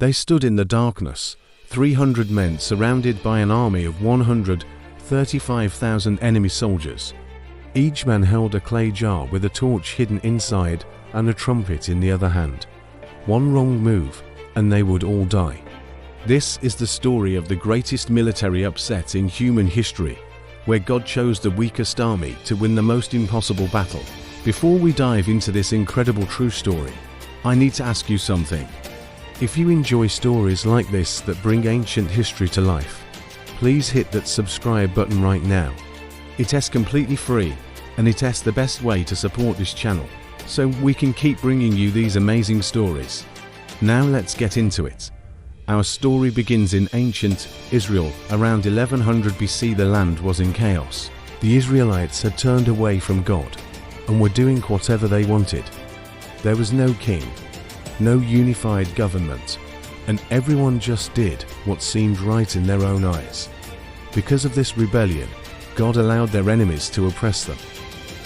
They stood in the darkness, 300 men surrounded by an army of 135,000 enemy soldiers. Each man held a clay jar with a torch hidden inside and a trumpet in the other hand. One wrong move, and they would all die. This is the story of the greatest military upset in human history, where God chose the weakest army to win the most impossible battle. Before we dive into this incredible true story, I need to ask you something. If you enjoy stories like this that bring ancient history to life, please hit that subscribe button right now. It is completely free, and it is the best way to support this channel, so we can keep bringing you these amazing stories. Now let's get into it. Our story begins in ancient Israel. Around 1100 BC, the land was in chaos. The Israelites had turned away from God and were doing whatever they wanted. There was no king, no unified government, and everyone just did what seemed right in their own eyes. Because of this rebellion, God allowed their enemies to oppress them.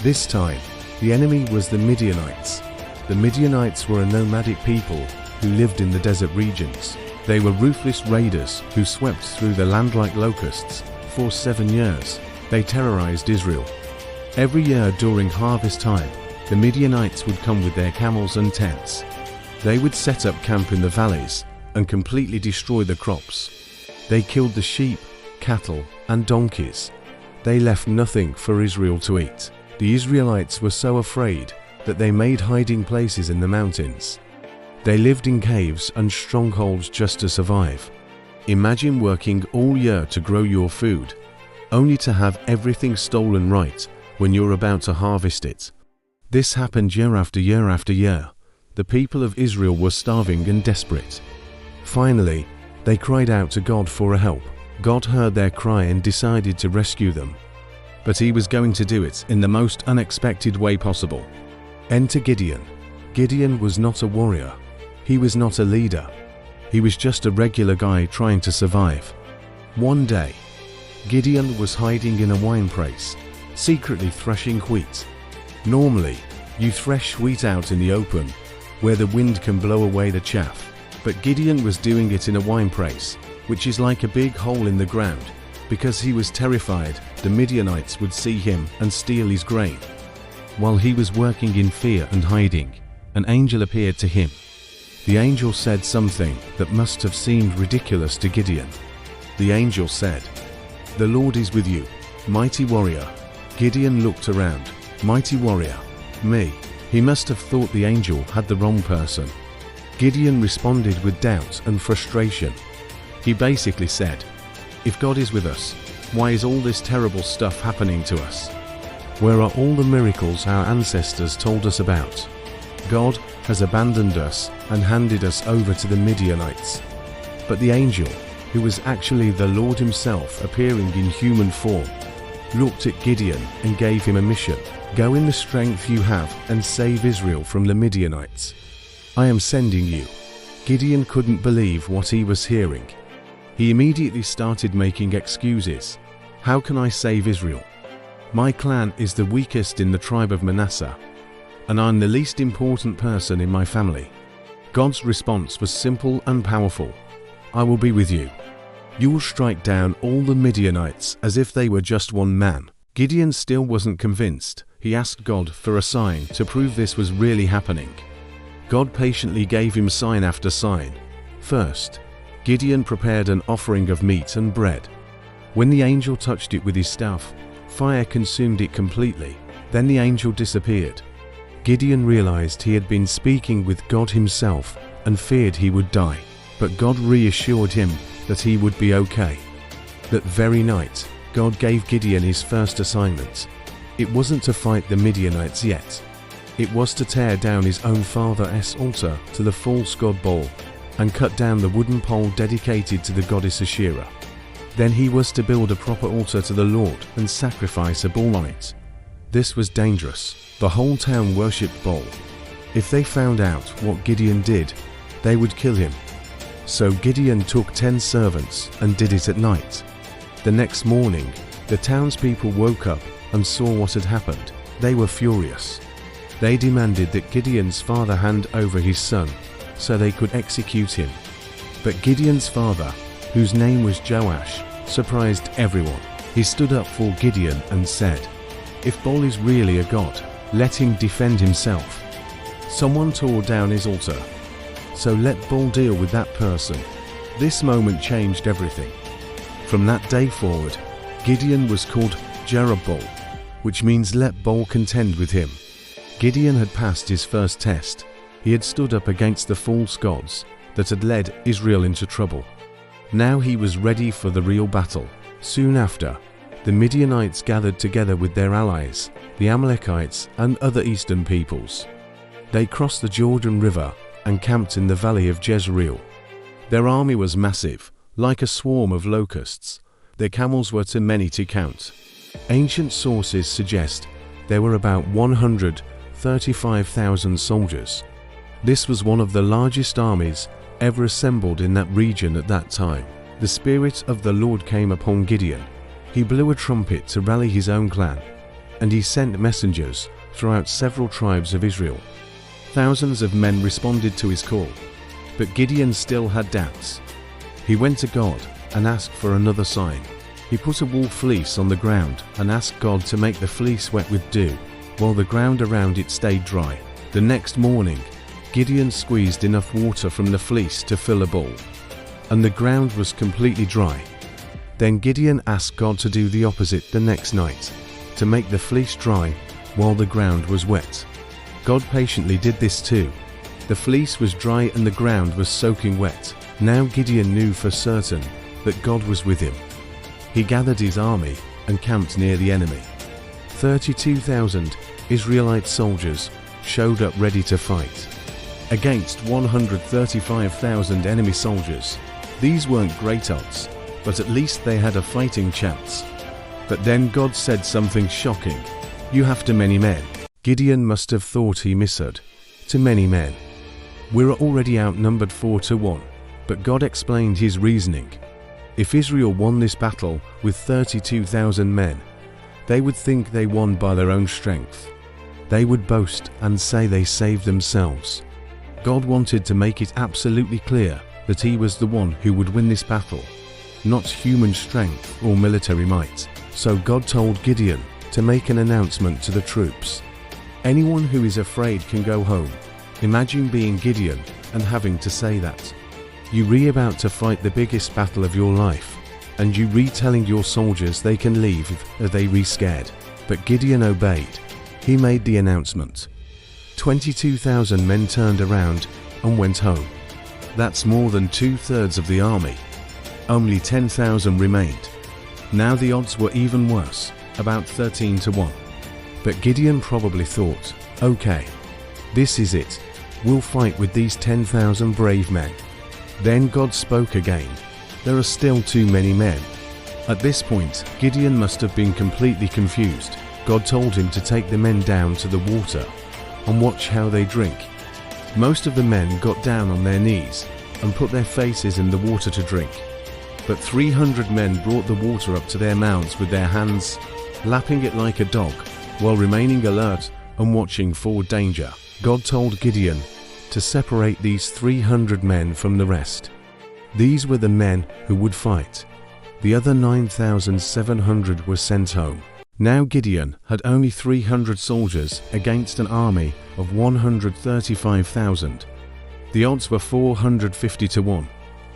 This time, the enemy was the Midianites. The Midianites were a nomadic people who lived in the desert regions. They were ruthless raiders who swept through the land like locusts. For 7 years, they terrorized Israel. Every year during harvest time, the Midianites would come with their camels and tents. They would set up camp in the valleys and completely destroy the crops. They killed the sheep, cattle, and donkeys. They left nothing for Israel to eat. The Israelites were so afraid that they made hiding places in the mountains. They lived in caves and strongholds just to survive. Imagine working all year to grow your food, only to have everything stolen right when you're about to harvest it. This happened year after year after year. The people of Israel were starving and desperate. Finally, they cried out to God for help. God heard their cry and decided to rescue them. But he was going to do it in the most unexpected way possible. Enter Gideon. Gideon was not a warrior. He was not a leader. He was just a regular guy trying to survive. One day, Gideon was hiding in a wine press, secretly threshing wheat. Normally, you thresh wheat out in the open, where the wind can blow away the chaff. But Gideon was doing it in a wine press, which is like a big hole in the ground, because he was terrified the Midianites would see him and steal his grain. While he was working in fear and hiding, an angel appeared to him. The angel said something that must have seemed ridiculous to Gideon. The angel said, "The Lord is with you, mighty warrior." Gideon looked around. Mighty warrior? Me? He must have thought the angel had the wrong person. Gideon responded with doubt and frustration. He basically said, "If God is with us, why is all this terrible stuff happening to us? Where are all the miracles our ancestors told us about? God has abandoned us and handed us over to the Midianites." But the angel, who was actually the Lord himself appearing in human form, looked at Gideon and gave him a mission. "Go in the strength you have and save Israel from the Midianites. I am sending you." Gideon couldn't believe what he was hearing. He immediately started making excuses. "How can I save Israel? My clan is the weakest in the tribe of Manasseh, and I'm the least important person in my family." God's response was simple and powerful. "I will be with you. You will strike down all the Midianites as if they were just one man." Gideon still wasn't convinced. He asked God for a sign to prove this was really happening. God patiently gave him sign after sign. First, Gideon prepared an offering of meat and bread. When the angel touched it with his staff, fire consumed it completely. Then the angel disappeared. Gideon realized he had been speaking with God himself and feared he would die. But God reassured him that he would be okay. That very night, God gave Gideon his first assignment. It wasn't to fight the Midianites yet. It was to tear down his own father's altar to the false god Baal and cut down the wooden pole dedicated to the goddess Asherah. Then he was to build a proper altar to the Lord and sacrifice a bull on it. This was dangerous. The whole town worshipped Baal. If they found out what Gideon did, they would kill him. So Gideon took 10 servants and did it at night. The next morning, the townspeople woke up and saw what had happened. They were furious. They demanded that Gideon's father hand over his son, so they could execute him. But Gideon's father, whose name was Joash, surprised everyone. He stood up for Gideon and said, "If Baal is really a god, let him defend himself. Someone tore down his altar, so let Baal deal with that person." This moment changed everything. From that day forward, Gideon was called Jerubbaal, which means let Baal contend with him. Gideon had passed his first test. He had stood up against the false gods that had led Israel into trouble. Now he was ready for the real battle. Soon after, the Midianites gathered together with their allies, the Amalekites and other eastern peoples. They crossed the Jordan River and camped in the valley of Jezreel. Their army was massive, like a swarm of locusts. Their camels were too many to count. Ancient sources suggest there were about 135,000 soldiers. This was one of the largest armies ever assembled in that region at that time. The Spirit of the Lord came upon Gideon. He blew a trumpet to rally his own clan, and he sent messengers throughout several tribes of Israel. Thousands of men responded to his call, but Gideon still had doubts. He went to God and asked for another sign. He put a wool fleece on the ground and asked God to make the fleece wet with dew, while the ground around it stayed dry. The next morning, Gideon squeezed enough water from the fleece to fill a bowl, and the ground was completely dry. Then Gideon asked God to do the opposite the next night, to make the fleece dry while the ground was wet. God patiently did this too. The fleece was dry and the ground was soaking wet. Now Gideon knew for certain that God was with him. He gathered his army and camped near the enemy. 32,000 Israelite soldiers showed up ready to fight against 135,000 enemy soldiers. These weren't great odds, but at least they had a fighting chance. But then God said something shocking. "You have too many men." Gideon must have thought he misheard. Too many men. "We're already outnumbered 4-1. But God explained his reasoning. If Israel won this battle with 32,000 men, they would think they won by their own strength. They would boast and say they saved themselves. God wanted to make it absolutely clear that he was the one who would win this battle, not human strength or military might. So God told Gideon to make an announcement to the troops. Anyone who is afraid can go home. Imagine being Gideon and having to say that. You about to fight the biggest battle of your life, and you telling your soldiers they can leave if they scared. But Gideon obeyed. He made the announcement. 22,000 men turned around and went home. That's more than 2/3 of the army. Only 10,000 remained. Now the odds were even worse, about 13-1. But Gideon probably thought, "Okay, this is it. We'll fight with these 10,000 brave men." Then God spoke again. "There are still too many men." At this point, Gideon must have been completely confused. God told him to take the men down to the water and watch how they drink. Most of the men got down on their knees and put their faces in the water to drink. But 300 men brought the water up to their mouths with their hands, lapping it like a dog, while remaining alert and watching for danger. God told Gideon to separate these 300 men from the rest. These were the men who would fight. The other 9,700 were sent home. Now Gideon had only 300 soldiers against an army of 135,000. The odds were 450-1.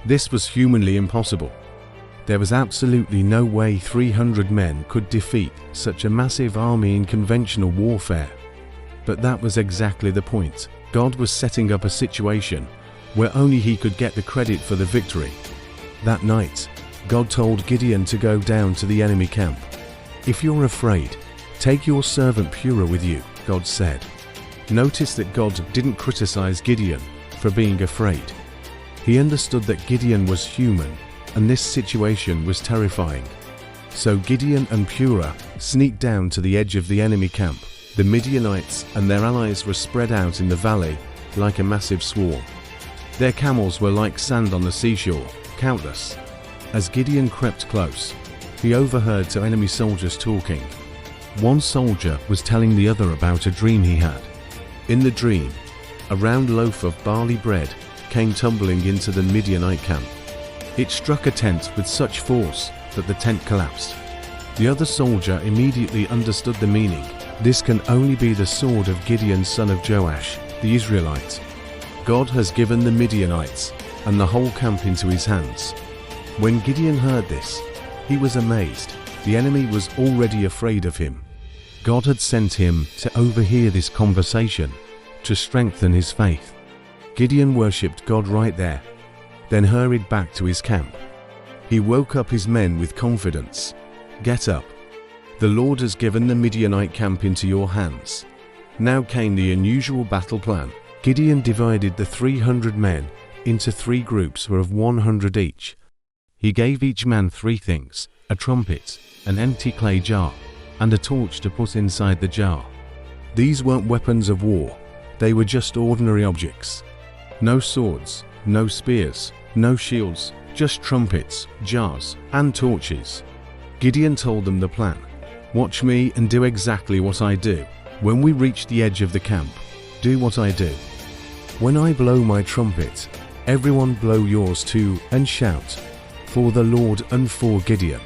This was humanly impossible. There was absolutely no way 300 men could defeat such a massive army in conventional warfare. But that was exactly the point. God was setting up a situation where only he could get the credit for the victory. That night, God told Gideon to go down to the enemy camp. "If you're afraid, take your servant Purah with you," God said. Notice that God didn't criticize Gideon for being afraid. He understood that Gideon was human, and this situation was terrifying. So Gideon and Purah sneaked down to the edge of the enemy camp. The Midianites and their allies were spread out in the valley like a massive swarm. Their camels were like sand on the seashore, countless. As Gideon crept close, he overheard two enemy soldiers talking. One soldier was telling the other about a dream he had. In the dream, a round loaf of barley bread came tumbling into the Midianite camp. It struck a tent with such force that the tent collapsed. The other soldier immediately understood the meaning. This can only be the sword of Gideon son of Joash, the Israelite. God has given the Midianites and the whole camp into his hands. When Gideon heard this, he was amazed. The enemy was already afraid of him. God had sent him to overhear this conversation, to strengthen his faith. Gideon worshipped God right there, then hurried back to his camp. He woke up his men with confidence. "Get up. The Lord has given the Midianite camp into your hands." Now came the unusual battle plan. Gideon divided the 300 men into 3 groups of 100 each. He gave each man 3 things: a trumpet, an empty clay jar, and a torch to put inside the jar. These weren't weapons of war, they were just ordinary objects. No swords, no spears, no shields, just trumpets, jars, and torches. Gideon told them the plan. "Watch me and do exactly what I do. When we reach the edge of the camp, do what I do. When I blow my trumpet, everyone blow yours too and shout, 'For the Lord and for Gideon.'"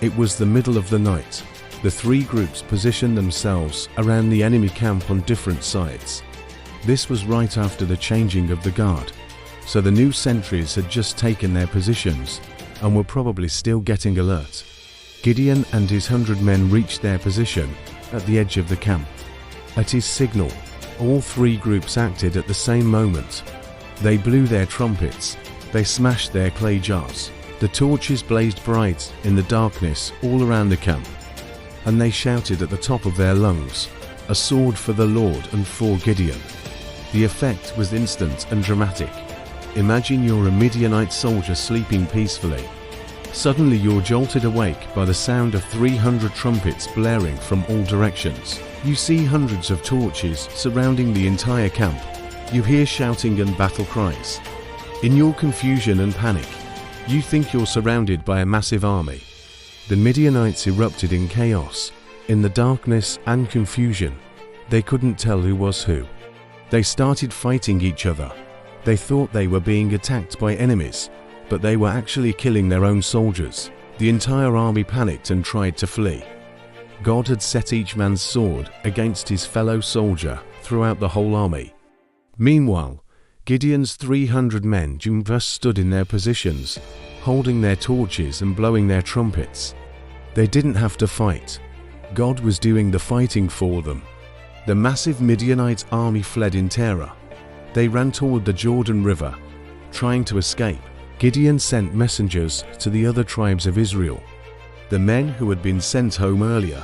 It was the middle of the night. The 3 groups positioned themselves around the enemy camp on different sides. This was right after the changing of the guard, so the new sentries had just taken their positions and were probably still getting alert. Gideon and his 100 men reached their position at the edge of the camp. At his signal, all 3 groups acted at the same moment. They blew their trumpets, they smashed their clay jars, the torches blazed bright in the darkness all around the camp, and they shouted at the top of their lungs, "A sword for the Lord and for Gideon." The effect was instant and dramatic. Imagine you're a Midianite soldier sleeping peacefully. Suddenly you're jolted awake by the sound of 300 trumpets blaring from all directions. You see hundreds of torches surrounding the entire camp. You hear shouting and battle cries. In your confusion and panic, you think you're surrounded by a massive army. The Midianites erupted in chaos, in the darkness and confusion. They couldn't tell who was who. They started fighting each other. They thought they were being attacked by enemies, but they were actually killing their own soldiers. The entire army panicked and tried to flee. God had set each man's sword against his fellow soldier throughout the whole army. Meanwhile, Gideon's 300 men just stood in their positions, holding their torches and blowing their trumpets. They didn't have to fight. God was doing the fighting for them. The massive Midianite army fled in terror. They ran toward the Jordan River, trying to escape. Gideon sent messengers to the other tribes of Israel, the men who had been sent home earlier,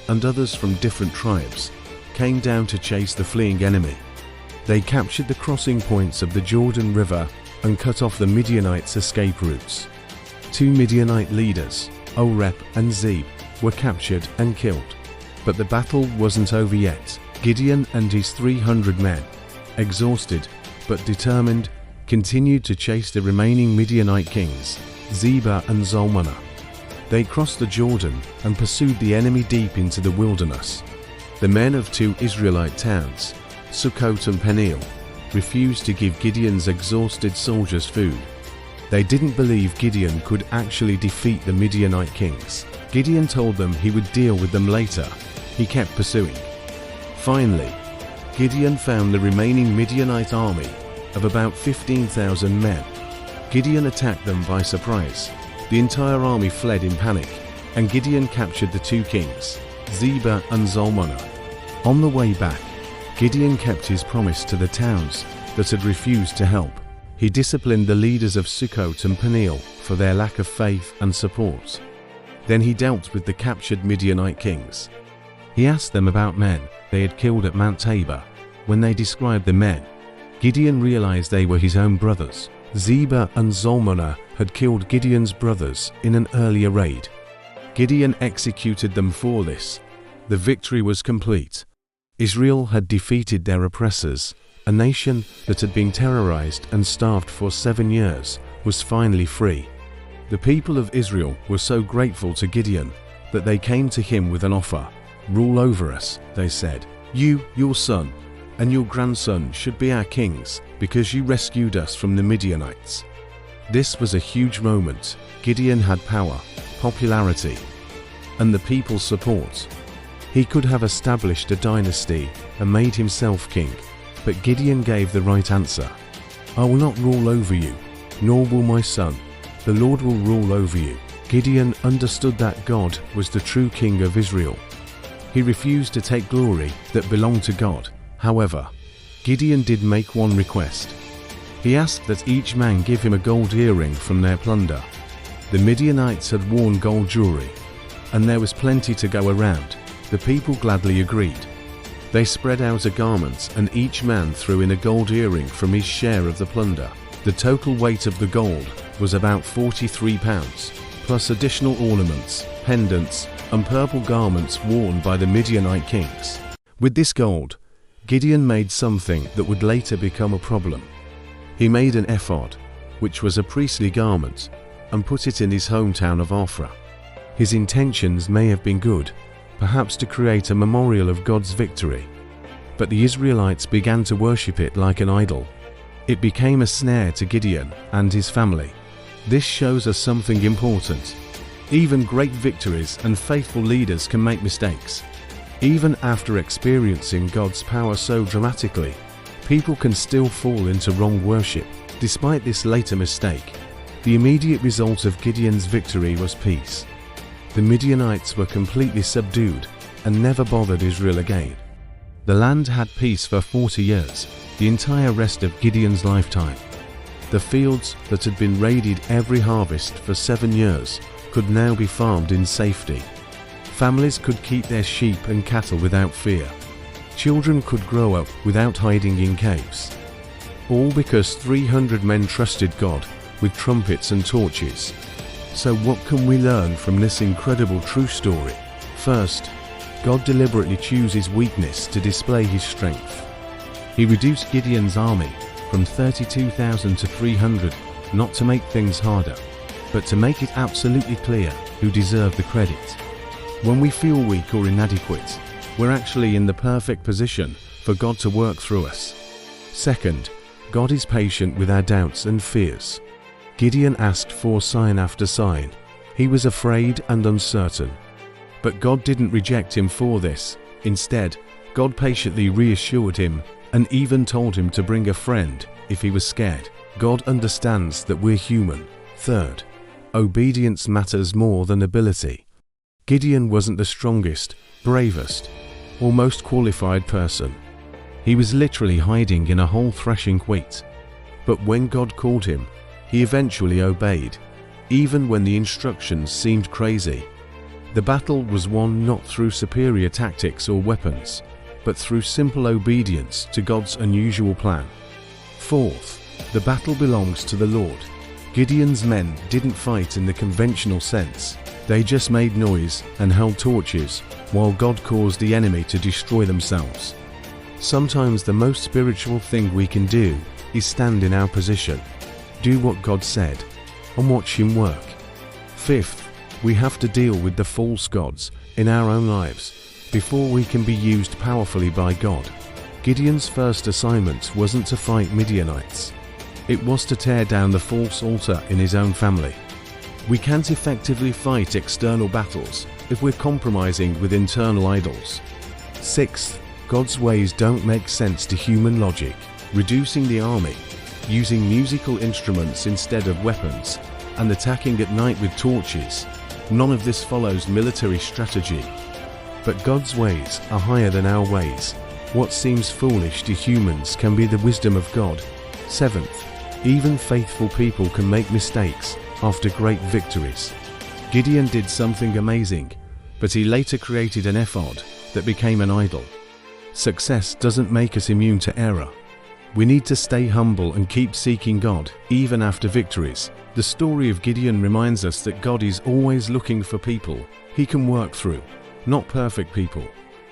and others from different tribes, came down to chase the fleeing enemy. They captured the crossing points of the Jordan River and cut off the Midianites' escape routes. 2 Midianite leaders, Oreb and Zeb, were captured and killed. But the battle wasn't over yet. Gideon and his 300 men, exhausted but determined, continued to chase the remaining Midianite kings, Zebah and Zalmunna. They crossed the Jordan and pursued the enemy deep into the wilderness. The men of 2 Israelite towns, Sukkot and Peniel, refused to give Gideon's exhausted soldiers food. They didn't believe Gideon could actually defeat the Midianite kings. Gideon told them he would deal with them later. He kept pursuing. Finally, Gideon found the remaining Midianite army of about 15,000 men. Gideon attacked them by surprise. The entire army fled in panic, and Gideon captured the 2 kings, Zebah and Zalmunna. On the way back, Gideon kept his promise to the towns that had refused to help. He disciplined the leaders of Sukkot and Peniel for their lack of faith and support. Then he dealt with the captured Midianite kings. He asked them about men they had killed at Mount Tabor. When they described the men, Gideon realized they were his own brothers. Zebah and Zalmunna had killed Gideon's brothers in an earlier raid. Gideon executed them for this. The victory was complete. Israel had defeated their oppressors. A nation that had been terrorized and starved for 7 years was finally free. The people of Israel were so grateful to Gideon that they came to him with an offer. "Rule over us," they said. "You, your son, and your grandson should be our kings." because you rescued us from the Midianites." This was a huge moment. Gideon had power, popularity, and the people's support. He could have established a dynasty and made himself king, but Gideon gave the right answer. "I will not rule over you, nor will my son. The Lord will rule over you." Gideon understood that God was the true king of Israel. He refused to take glory that belonged to God. However, Gideon did make one request. He asked that each man give him a gold earring from their plunder. The Midianites had worn gold jewelry, and there was plenty to go around. The people gladly agreed. They spread out a garment, and each man threw in a gold earring from his share of the plunder. The total weight of the gold was about 43 pounds, plus additional ornaments, pendants, and purple garments worn by the Midianite kings. With this gold, Gideon made something that would later become a problem. He made an ephod, which was a priestly garment, and put it in his hometown of Ophrah. His intentions may have been good, perhaps to create a memorial of God's victory, but the Israelites began to worship it like an idol. It became a snare to Gideon and his family. This shows us something important. Even great victories and faithful leaders can make mistakes. Even after experiencing God's power so dramatically, people can still fall into wrong worship. Despite this later mistake, the immediate result of Gideon's victory was peace. The Midianites were completely subdued and never bothered Israel again. The land had peace for 40 years, the entire rest of Gideon's lifetime. The fields that had been raided every harvest for 7 years could now be farmed in safety. Families could keep their sheep and cattle without fear. Children could grow up without hiding in caves. All because 300 men trusted God with trumpets and torches. So what can we learn from this incredible true story? First, God deliberately chooses weakness to display his strength. He reduced Gideon's army from 32,000 to 300, not to make things harder, but to make it absolutely clear who deserved the credit. When we feel weak or inadequate, we're actually in the perfect position for God to work through us. Second, God is patient with our doubts and fears. Gideon asked for sign after sign. He was afraid and uncertain. But God didn't reject him for this. Instead, God patiently reassured him and even told him to bring a friend if he was scared. God understands that we're human. Third, obedience matters more than ability. Gideon wasn't the strongest, bravest, or most qualified person. He was literally hiding in a hole threshing wheat. But when God called him, he eventually obeyed, even when the instructions seemed crazy. The battle was won not through superior tactics or weapons, but through simple obedience to God's unusual plan. Fourth, the battle belongs to the Lord. Gideon's men didn't fight in the conventional sense. They just made noise and held torches, while God caused the enemy to destroy themselves. Sometimes the most spiritual thing we can do is stand in our position, do what God said, and watch him work. Fifth, we have to deal with the false gods in our own lives before we can be used powerfully by God. Gideon's first assignment wasn't to fight Midianites. It was to tear down the false altar in his own family. We can't effectively fight external battles if we're compromising with internal idols. Sixth, God's ways don't make sense to human logic. Reducing the army, using musical instruments instead of weapons, and attacking at night with torches. None of this follows military strategy. But God's ways are higher than our ways. What seems foolish to humans can be the wisdom of God. Seventh, even faithful people can make mistakes after great victories. Gideon did something amazing, but he later created an ephod that became an idol. Success doesn't make us immune to error. We need to stay humble and keep seeking God, even after victories. The story of Gideon reminds us that God is always looking for people he can work through. Not perfect people,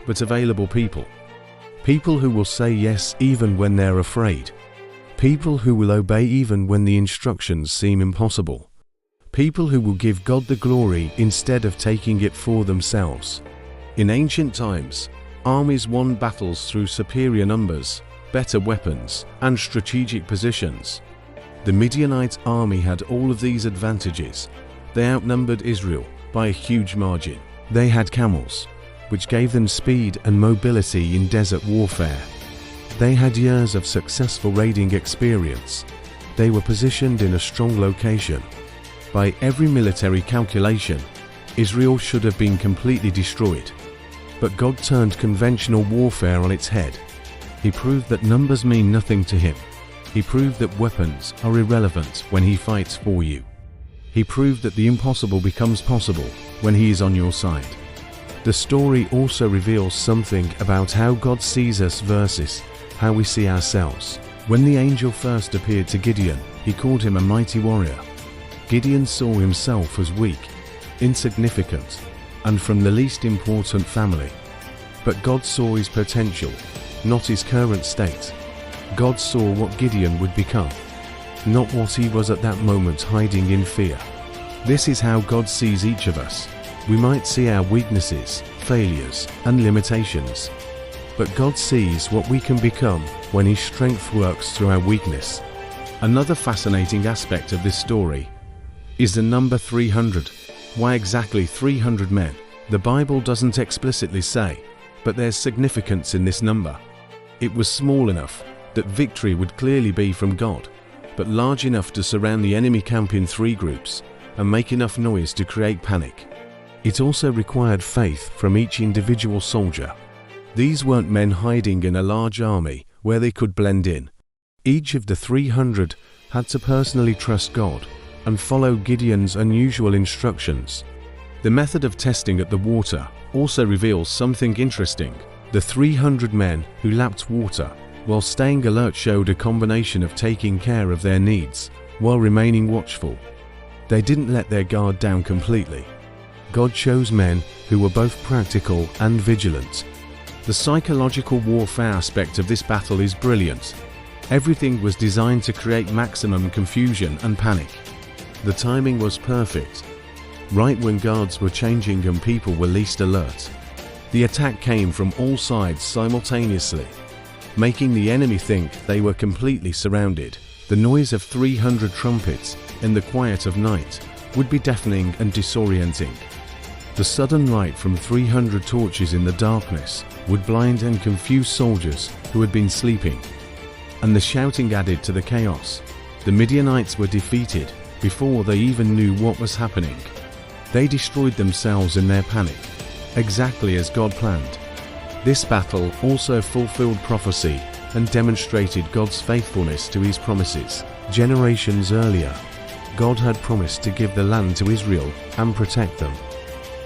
but available people. People who will say yes even when they're afraid. People who will obey even when the instructions seem impossible. People who will give God the glory instead of taking it for themselves. In ancient times, armies won battles through superior numbers, better weapons and strategic positions. The Midianite army had all of these advantages. They outnumbered Israel by a huge margin. They had camels, which gave them speed and mobility in desert warfare. They had years of successful raiding experience. They were positioned in a strong location. By every military calculation, Israel should have been completely destroyed. But God turned conventional warfare on its head. He proved that numbers mean nothing to him. He proved that weapons are irrelevant when he fights for you. He proved that the impossible becomes possible when he is on your side. The story also reveals something about how God sees us versus how we see ourselves. When the angel first appeared to Gideon, he called him a mighty warrior. Gideon saw himself as weak, insignificant, and from the least important family. But God saw his potential, not his current state. God saw what Gideon would become, not what he was at that moment hiding in fear. This is how God sees each of us. We might see our weaknesses, failures, and limitations, but God sees what we can become when his strength works through our weakness. Another fascinating aspect of this story is the number 300. Why exactly 300 men? The Bible doesn't explicitly say, but there's significance in this number. It was small enough that victory would clearly be from God, but large enough to surround the enemy camp in 3 groups and make enough noise to create panic. It also required faith from each individual soldier. These weren't men hiding in a large army where they could blend in. Each of the 300 had to personally trust God and follow Gideon's unusual instructions. The method of testing at the water also reveals something interesting. The 300 men who lapped water while staying alert showed a combination of taking care of their needs while remaining watchful. They didn't let their guard down completely. God chose men who were both practical and vigilant. The psychological warfare aspect of this battle is brilliant. Everything was designed to create maximum confusion and panic. The timing was perfect, right when guards were changing and people were least alert. The attack came from all sides simultaneously, making the enemy think they were completely surrounded. The noise of 300 trumpets in the quiet of night would be deafening and disorienting. The sudden light from 300 torches in the darkness would blind and confuse soldiers who had been sleeping. And the shouting added to the chaos. The Midianites were defeated before they even knew what was happening. They destroyed themselves in their panic, exactly as God planned. This battle also fulfilled prophecy and demonstrated God's faithfulness to his promises. Generations earlier, God had promised to give the land to Israel and protect them.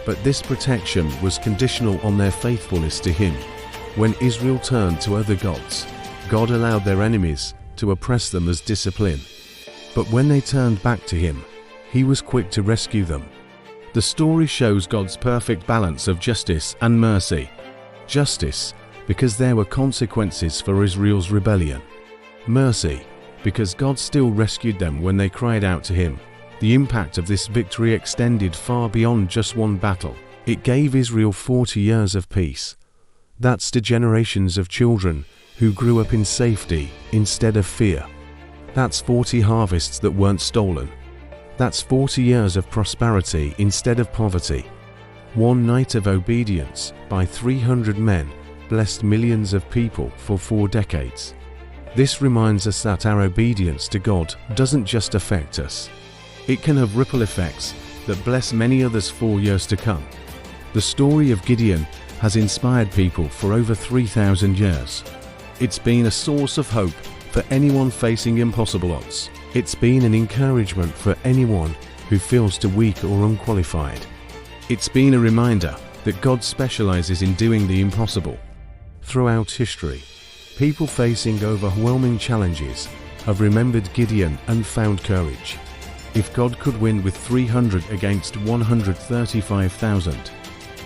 But this protection was conditional on their faithfulness to him. When Israel turned to other gods, God allowed their enemies to oppress them as discipline. But when they turned back to him, he was quick to rescue them. The story shows God's perfect balance of justice and mercy. Justice, because there were consequences for Israel's rebellion. Mercy, because God still rescued them when they cried out to him. The impact of this victory extended far beyond just one battle. It gave Israel 40 years of peace. That's to generations of children who grew up in safety instead of fear. That's 40 harvests that weren't stolen. That's 40 years of prosperity instead of poverty. One night of obedience by 300 men blessed millions of people for 4 decades. This reminds us that our obedience to God doesn't just affect us. It can have ripple effects that bless many others for years to come. The story of Gideon has inspired people for over 3,000 years. It's been a source of hope for anyone facing impossible odds. It's been an encouragement for anyone who feels too weak or unqualified. It's been a reminder that God specializes in doing the impossible. Throughout history, people facing overwhelming challenges have remembered Gideon and found courage. If God could win with 300 against 135,000,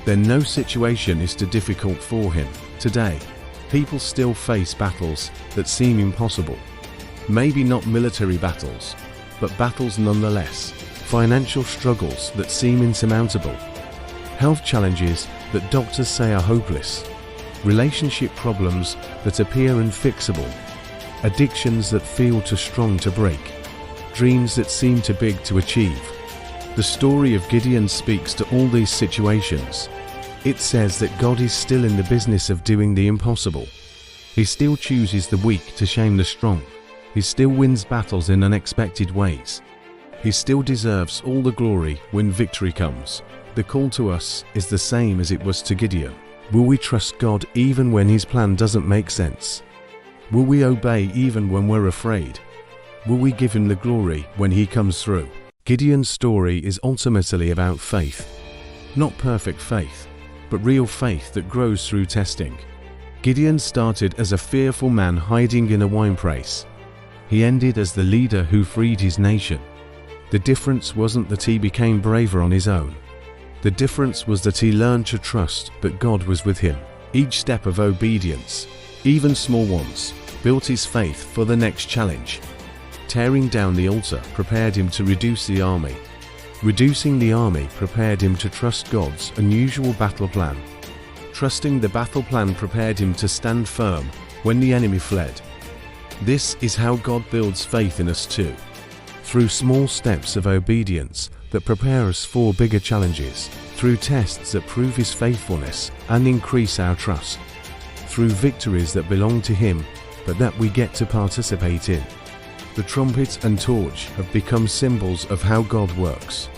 then no situation is too difficult for him. Today, people still face battles that seem impossible. Maybe not military battles, but battles nonetheless. Financial struggles that seem insurmountable. Health challenges that doctors say are hopeless. relationship problems that appear unfixable, addictions that feel too strong to break, dreams that seem too big to achieve. The story of Gideon speaks to all these situations. It says that God is still in the business of doing the impossible. He still chooses the weak to shame the strong. He still wins battles in unexpected ways. He still deserves all the glory when victory comes. The call to us is the same as it was to Gideon. Will we trust God even when His plan doesn't make sense? Will we obey even when we're afraid? Will we give Him the glory when He comes through? Gideon's story is ultimately about faith. Not perfect faith, but real faith that grows through testing. Gideon started as a fearful man hiding in a winepress. He ended as the leader who freed his nation. The difference wasn't that he became braver on his own. The difference was that he learned to trust that God was with him. Each step of obedience, even small ones, built his faith for the next challenge. Tearing down the altar prepared him to reduce the army. Reducing the army prepared him to trust God's unusual battle plan. Trusting the battle plan prepared him to stand firm when the enemy fled. This is how God builds faith in us too. Through small steps of obedience that prepare us for bigger challenges. Through tests that prove His faithfulness and increase our trust. Through victories that belong to Him but that we get to participate in. The trumpet and torch have become symbols of how God works.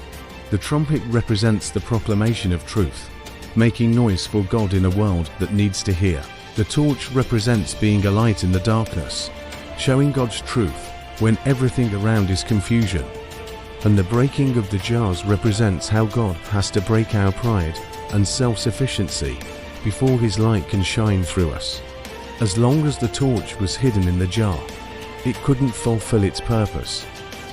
The trumpet represents the proclamation of truth, making noise for God in a world that needs to hear. The torch represents being a light in the darkness, showing God's truth when everything around is confusion. And the breaking of the jars represents how God has to break our pride and self-sufficiency before His light can shine through us. As long as the torch was hidden in the jar, it couldn't fulfill its purpose.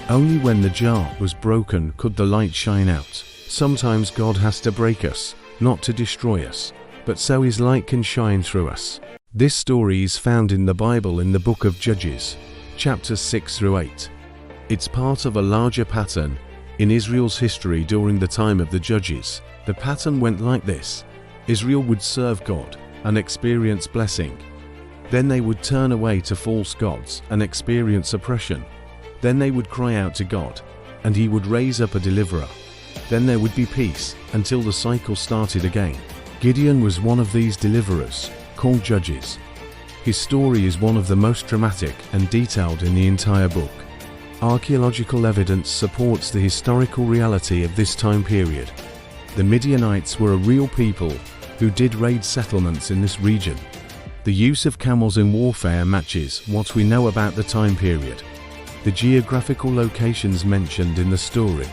Only when the jar was broken could the light shine out. Sometimes God has to break us, not to destroy us, but so His light can shine through us. This story is found in the Bible in the book of Judges, chapters 6 through 8. It's part of a larger pattern in Israel's history during the time of the Judges. The pattern went like this. Israel would serve God and experience blessing. Then they would turn away to false gods and experience oppression. Then they would cry out to God, and He would raise up a deliverer. Then there would be peace until the cycle started again. Gideon was one of these deliverers, called Judges. His story is one of the most dramatic and detailed in the entire book. Archaeological evidence supports the historical reality of this time period. The Midianites were a real people who did raid settlements in this region. The use of camels in warfare matches what we know about the time period. The geographical locations mentioned in the story,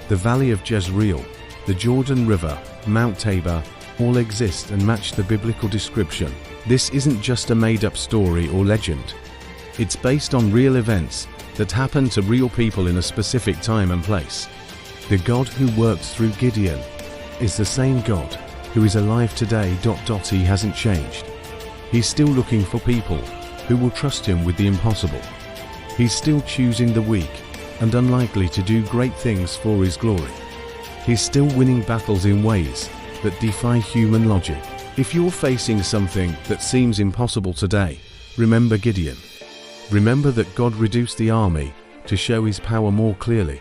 the Valley of Jezreel, the Jordan River, Mount Tabor, all exist and match the biblical description. This isn't just a made-up story or legend. It's based on real events that happened to real people in a specific time and place. The God who worked through Gideon is the same God who is alive today. He hasn't changed. He's still looking for people who will trust Him with the impossible. He's still choosing the weak and unlikely to do great things for His glory. He's still winning battles in ways that defy human logic. If you're facing something that seems impossible today, remember Gideon. Remember that God reduced the army to show His power more clearly.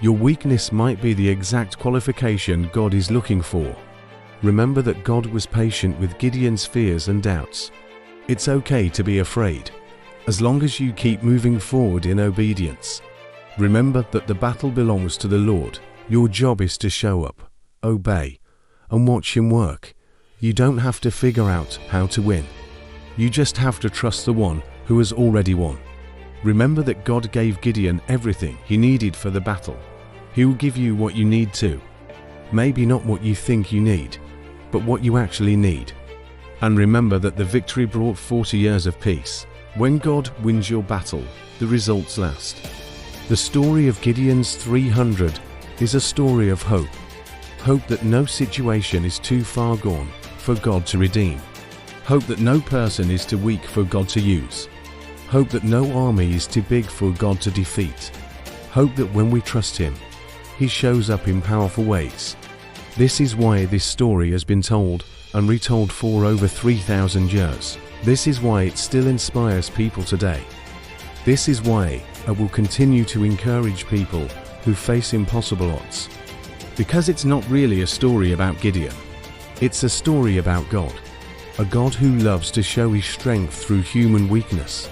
Your weakness might be the exact qualification God is looking for. Remember that God was patient with Gideon's fears and doubts. It's okay to be afraid, as long as you keep moving forward in obedience. Remember that the battle belongs to the Lord. Your job is to show up, obey, and watch Him work. You don't have to figure out how to win. You just have to trust the one who has already won. Remember that God gave Gideon everything he needed for the battle. He will give you what you need too. Maybe not what you think you need, but what you actually need. And remember that the victory brought 40 years of peace. When God wins your battle, the results last. The story of Gideon's 300 is a story of hope. Hope that no situation is too far gone for God to redeem. Hope that no person is too weak for God to use. Hope that no army is too big for God to defeat. Hope that when we trust Him, He shows up in powerful ways. This is why this story has been told and retold for over 3,000 years. This is why it still inspires people today. This is why I will continue to encourage people who face impossible odds. Because it's not really a story about Gideon. It's a story about God. A God who loves to show his strength through human weakness.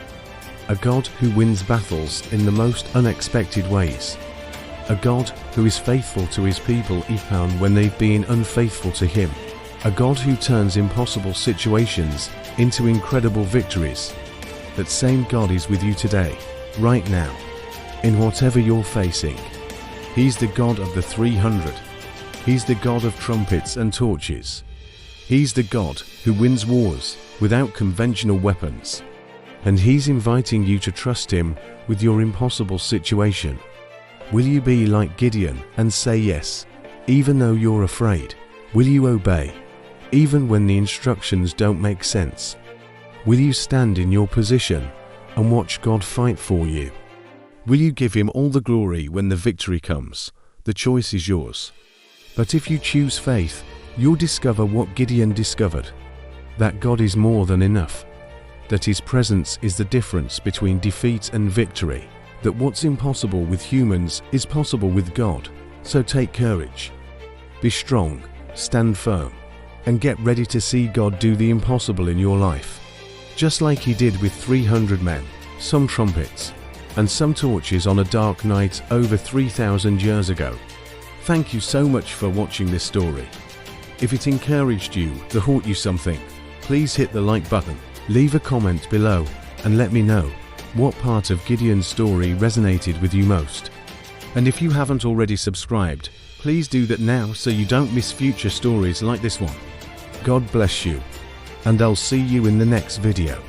A God who wins battles in the most unexpected ways. A God who is faithful to his people even when they've been unfaithful to him. A God who turns impossible situations into incredible victories. That same God is with you today, right now, in whatever you're facing. He's the God of the 300. He's the God of trumpets and torches. He's the God who wins wars without conventional weapons. And he's inviting you to trust him with your impossible situation. Will you be like Gideon and say yes, even though you're afraid? Will you obey, even when the instructions don't make sense? Will you stand in your position and watch God fight for you? Will you give him all the glory when the victory comes? The choice is yours. But if you choose faith, you'll discover what Gideon discovered. That God is more than enough. That his presence is the difference between defeat and victory. That what's impossible with humans is possible with God. So take courage. Be strong, stand firm, and get ready to see God do the impossible in your life. Just like he did with 300 men, some trumpets, and some torches on a dark night over 3,000 years ago. Thank you so much for watching this story. If it encouraged you, taught you something, please hit the like button, leave a comment below, and let me know what part of Gideon's story resonated with you most. And if you haven't already subscribed, please do that now so you don't miss future stories like this one. God bless you, and I'll see you in the next video.